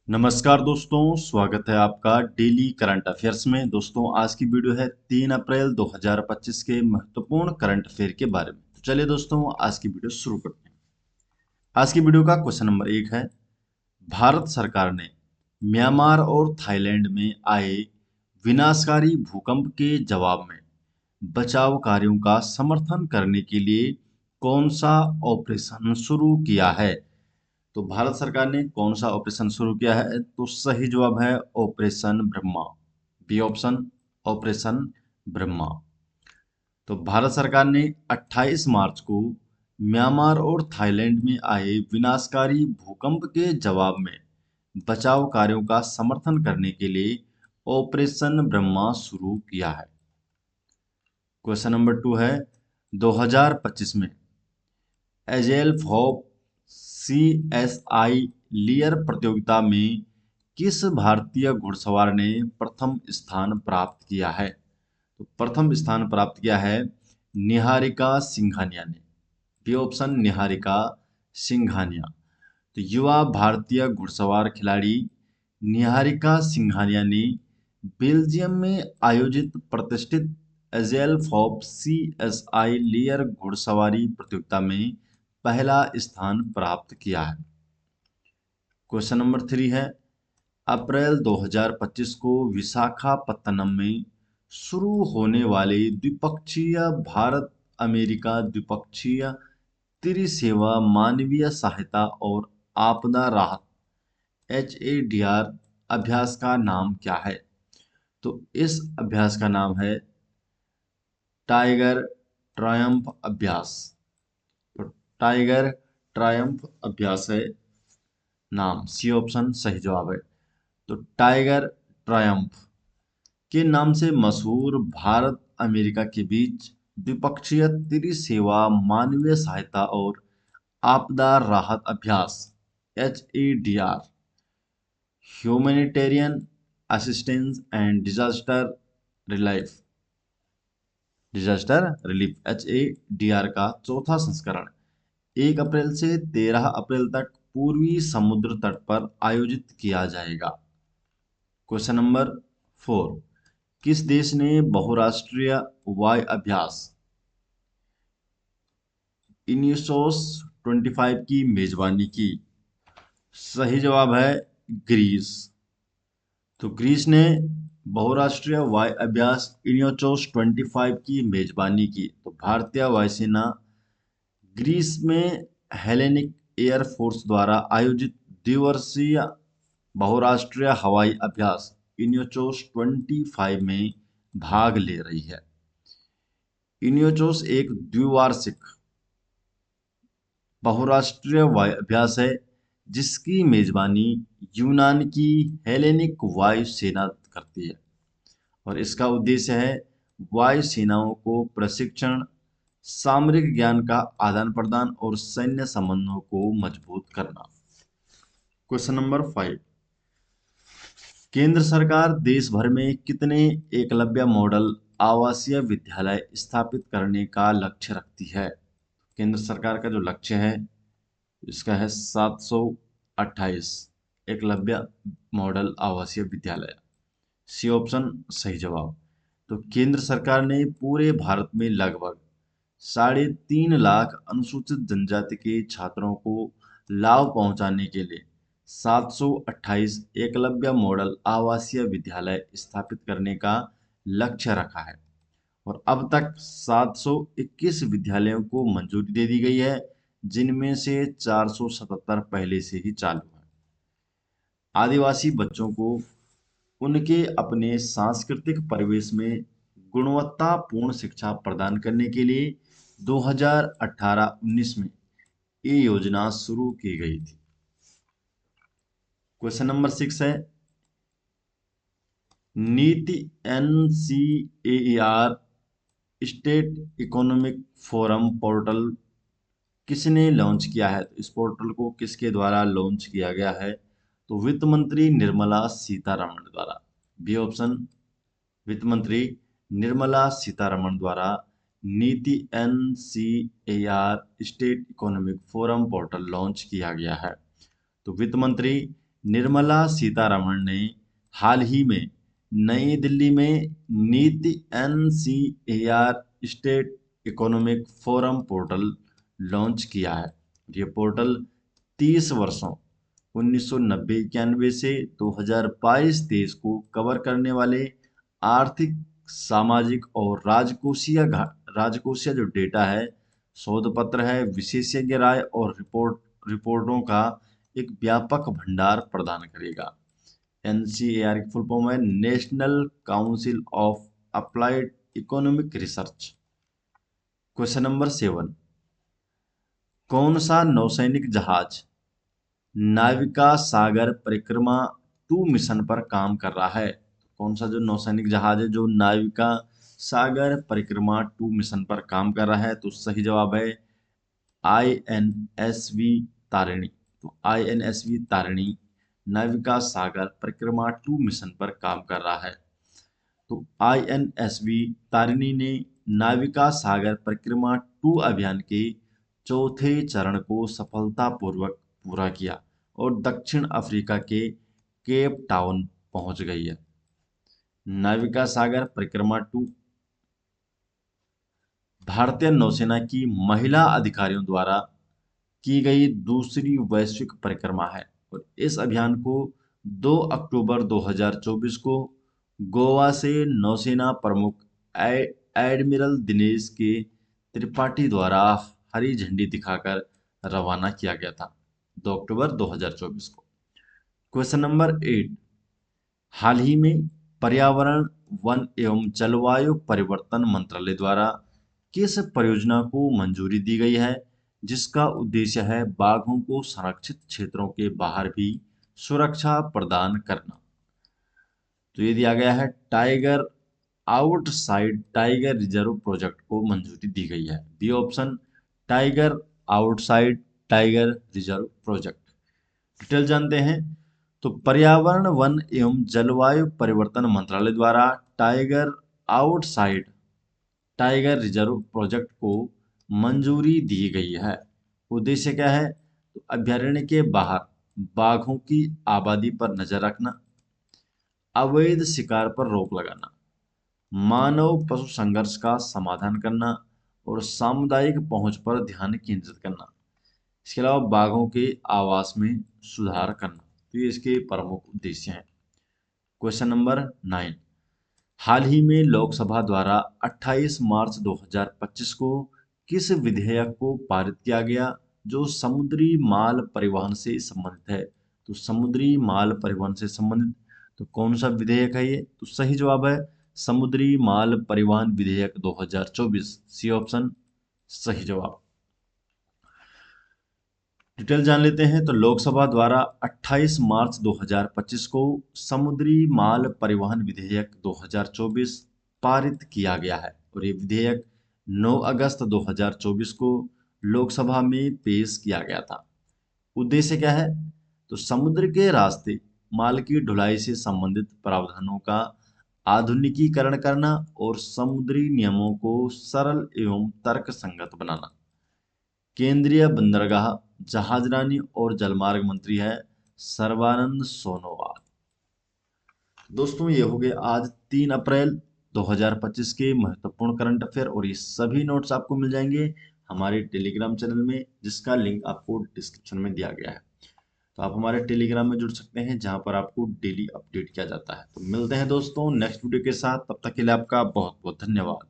नमस्कार दोस्तों, स्वागत है आपका डेली करंट अफेयर्स में। दोस्तों, आज की वीडियो है 3 अप्रैल 2025 के महत्वपूर्ण करंट अफेयर के बारे में। तो चलिए दोस्तों, आज की वीडियो शुरू करते हैं। आज की वीडियो का क्वेश्चन नंबर 1 है, भारत सरकार ने म्यांमार और थाईलैंड में आए विनाशकारी भूकंप के जवाब में बचाव कार्यों का समर्थन करने के लिए कौन सा ऑपरेशन शुरू किया है? तो भारत सरकार ने कौन सा ऑपरेशन शुरू किया है? तो सही जवाब है operation Brahma. B option, operation Brahma. तो भारत सरकार ने 28 मार्च को म्यांमार और थाईलैंड में आए विनाशकारी भूकंप के जवाब में बचाव कार्यों का समर्थन करने के लिए ऑपरेशन ब्रह्मा शुरू किया है। क्वेश्चन नंबर 2 है, 2025 में एजेल फॉप CSI लियर प्रतियोगिता में किस भारतीय घुड़सवार ने प्रथम स्थान प्राप्त किया है? तो प्रथम स्थान प्राप्त किया है निहारिका सिंघानिया ने। B option, Niharika Singhania. तो युवा भारतीय घुड़सवार खिलाड़ी निहारिका सिंघानिया ने बेल्जियम में आयोजित प्रतिष्ठित एजेल फॉप CSI लियर घुड़सवारी प्रतियोगिता में पहला स्थान प्राप्त किया है। क्वेश्चन नंबर 3 है, अप्रैल 2025 को विशाखापत्तनम में शुरू होने वाले द्विपक्षीय भारत अमेरिका द्विपक्षीय त्रिसेवा मानवीय सहायता और आपदा राहत HADR अभ्यास का नाम क्या है? तो इस अभ्यास का नाम है टाइगर ट्रायम्फ अभ्यास। तो टाइगर ट्रायम्फ अभ्यास है नाम। सी ऑप्शन सही जवाब है। तो टाइगर ट्रायम्फ के नाम से मशहूर भारत अमेरिका के बीच द्विपक्षीय त्रिसेवा मानवीय सहायता और आपदा राहत अभ्यास HADR, humanitarian assistance and disaster relief HADR का चौथा संस्करण 1 अप्रैल से 13 अप्रैल तक पूर्वी समुद्र तट पर आयोजित किया जाएगा। क्वेश्चन नंबर 4, किस देश ने बहुराष्ट्रीय वायु अभ्यास इनियोस 25 की मेजबानी की? सही जवाब है ग्रीस। तो ग्रीस ने बहुराष्ट्रीय वायु अभ्यास इनियोस 25 की मेजबानी की। तो भारतीय वायुसेना ग्रीस में हेलेनिक एयर फोर्स द्वारा आयोजित द्विवर्षीय बहुराष्ट्रीय हवाई अभ्यास इनियोस 25 में भाग ले रही है। इनियोस एक द्विवार्षिक बहुराष्ट्रीय वायु अभ्यास है जिसकी मेजबानी यूनान की हेलेनिक वायु सेना करती है और इसका उद्देश्य है वायु सेनाओं को प्रशिक्षण, सामरिक ज्ञान का आदान प्रदान और सैन्य संबंधों को मजबूत करना। क्वेश्चन नंबर 5, केंद्र सरकार देश भर में कितने एकलव्य मॉडल आवासीय विद्यालय स्थापित करने का लक्ष्य रखती है? केंद्र सरकार का जो लक्ष्य है इसका है 728 एकलव्य मॉडल आवासीय विद्यालय। सी ऑप्शन सही जवाब। तो केंद्र सरकार ने पूरे भारत में लगभग 3.5 लाख अनुसूचित जनजाति के छात्रों को लाभ पहुंचाने के लिए 728 एकलव्य मॉडल आवासीय विद्यालय स्थापित करने का लक्ष्य रखा है और अब तक 721 विद्यालयों को मंजूरी दे दी गई है, जिनमें से 477 पहले से ही चालू है। आदिवासी बच्चों को उनके अपने सांस्कृतिक परिवेश में गुणवत्तापूर्ण शिक्षा प्रदान करने के लिए 2018-19 में ये योजना शुरू की गई थी। क्वेश्चन नंबर 6 है, नीति NCAER state economic forum portal किसने लॉन्च किया है? तो इस पोर्टल को किसके द्वारा लॉन्च किया गया है? तो वित्त मंत्री निर्मला सीतारमण द्वारा। बी ऑप्शन, वित्त मंत्री निर्मला सीतारमण द्वारा नीति NCAER state economic forum portal launch किया गया है। तो वित्त मंत्री निर्मला सीतारमण ने हाल ही में नई दिल्ली में NITI NCAER state economic forum portal launch किया है। ये पोर्टल 30 वर्षों 1990-91 से 2022-23 को कवर करने वाले आर्थिक, सामाजिक और राजकोषीय जो डेटा है, शोध पत्र है, विशेषज्ञ राय और रिपोर्टों का एक व्यापक भंडार प्रदान करेगा। एनसीएआर की फुल फॉर्म है national council of applied economic research. Question number 7, कौन सा नौसैनिक जहाज नाविका सागर परिक्रमा 2 मिशन पर काम कर रहा है? कौन सा जो नौसैनिक जहाज है जो नाविका सागर परिक्रमा 2 मिशन पर काम कर रहा है? तो सही जवाब है INSV तारिणी। तो INSV तारिणी नाविका सागर परिक्रमा 2 मिशन पर काम कर रहा है। तो INSV तारिणी ने नाविका सागर परिक्रमा 2 अभियान के चौथे चरण को सफलतापूर्वक पूरा किया और दक्षिण अफ्रीका के केप टाउन पहुंच गई है। नाविका सागर परिक्रमा 2 भारतीय नौसेना की महिला अधिकारियों द्वारा की गई दूसरी वैश्विक परिक्रमा है और इस अभियान को 2 अक्टूबर 2024 को गोवा से नौसेना प्रमुख एडमिरल दिनेश के त्रिपाठी द्वारा हरी झंडी दिखाकर रवाना किया गया था, 2 अक्टूबर 2024 को। क्वेश्चन नंबर 8, हाल ही में पर्यावरण, वन एवं जलवायु परिवर्तन मंत्रालय द्वारा किस परियोजना को मंजूरी दी गई है जिसका उद्देश्य है बाघों को संरक्षित क्षेत्रों के बाहर भी सुरक्षा प्रदान करना? तो ये दिया गया है tiger outside tiger reserve project को मंजूरी दी गई है। B option, tiger outside tiger reserve project. Detail जानते हैं। तो पर्यावरण, वन एवं जलवायु परिवर्तन मंत्रालय द्वारा tiger outside tiger reserve project को मंजूरी दी गई है। उद्देश्य क्या है? तो अभ्यारण्य के बाहर बाघों की आबादी पर नजर रखना, अवैध शिकार पर रोक लगाना, मानव पशु संघर्ष का समाधान करना और सामुदायिक पहुंच पर ध्यान केंद्रित करना। इसके अलावा बाघों के आवास में सुधार करना। तो ये इसके प्रमुख उद्देश्य हैं। क्वेश्चन नंबर 9, हाल ही में लोकसभा द्वारा 28 मार्च 2025 को किस विधेयक को पारित किया गया जो समुद्री माल परिवहन से संबंधित है? तो समुद्री माल परिवहन से संबंधित तो कौन सा विधेयक है ये? तो सही जवाब है समुद्री माल परिवहन विधेयक 2024। सी ऑप्शन सही जवाब। डिटेल जान लेते हैं। तो लोकसभा द्वारा 28 मार्च 2025 को समुद्री माल परिवहन विधेयक 2024 पारित किया गया है और ये विधेयक 9 अगस्त 2024 को लोकसभा में पेश किया गया था। उद्देश्य क्या है? तो समुद्र के रास्ते माल की ढुलाई से संबंधित प्रावधानों का आधुनिकीकरण करना और समुद्री नियमों को सरल एवं तर्कसंगत बनाना। केंद्रीय बंदरगाह, जहाजरानी और जलमार्ग मंत्री है सर्बानंद सोनोवाल। दोस्तों ये हो गए आज 3 अप्रैल 2025 के महत्वपूर्ण करंट अफेयर और ये सभी नोट्स आपको मिल जाएंगे हमारे टेलीग्राम चैनल में जिसका लिंक आपको डिस्क्रिप्शन में दिया गया है। तो आप हमारे टेलीग्राम में जुड़ सकते हैं जहां पर आपको डेली अपडेट किया जाता है। तो मिलते हैं दोस्तों नेक्स्ट वीडियो के साथ, तब तक के लिए आपका बहुत बहुत धन्यवाद।